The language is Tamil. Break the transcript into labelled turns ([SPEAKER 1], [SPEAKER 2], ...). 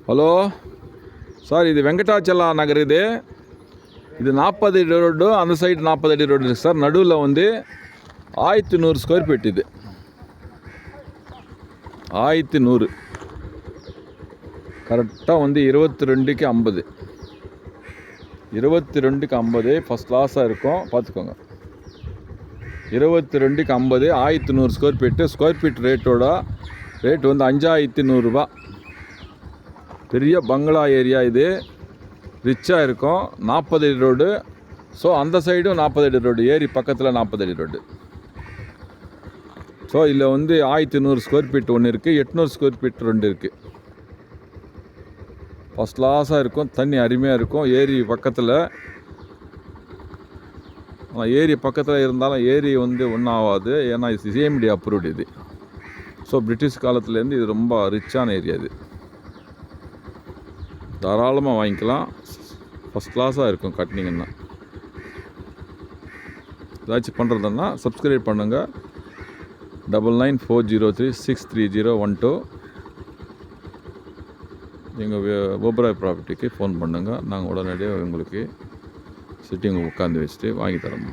[SPEAKER 1] ஹலோ சார், இது வெங்கடாச்சலா நகர். இது 40 அடி ரோடு, அந்த சைடு 40 அடி ரோடு இருக்குது சார். நடுவில் வந்து 1100 ஸ்கொயர் ஃபீட். இது 1100 கரெக்டாக வந்து 22க்கு 50. 22க்கு 50 ஃபஸ்ட் கிளாஸாக இருக்கும், பார்த்துக்கோங்க. 22க்கு 50, 1100 ஸ்கொயர் ஃபீட்டு. ஸ்கொயர் ஃபீட் ரேட்டோட ரேட் வந்து 5100 ரூபா. பெரிய பங்களா ஏரியா. இது ரிச்சாக இருக்கும். 40 அடி ரோடு. ஸோ அந்த சைடும் 40 அடி ரோடு, ஏரி பக்கத்தில் 40 அடி ரோடு. ஸோ இதில் வந்து 1100 ஸ்கொயர் ஃபீட் ஒன்று இருக்குது, 800 ஸ்கொயர் ஃபீட் 2 இருக்குது. ஃபஸ்ட் கிளாஸாக இருக்கும், தண்ணி அருமையாக இருக்கும். ஏரி பக்கத்தில், ஏரி பக்கத்தில் இருந்தாலும் ஏரி வந்து ஒன்றும் ஆகாது, ஏன்னா இது சிஎம்டி அப்ரூவ்டு. இது ஸோ பிரிட்டிஷ் காலத்துலேருந்து இது ரொம்ப ரிச்சான ஏரியா. இது தாராளமாக வாங்கிக்கலாம். ஃபஸ்ட் கிளாஸாக இருக்கும் கட்டினீங்கன்னா. ஏதாச்சும் பண்ணுறதுன்னா சப்ஸ்கிரைப் பண்ணுங்கள். 9940363012 எங்கள் ஓபராய் ப்ராப்பர்ட்டிக்கு ஃபோன் பண்ணுங்கள். நாங்கள் உடனடியாக உங்களுக்கு சிட்டிங் உட்காந்து வச்சுட்டு வாங்கி தரோம்.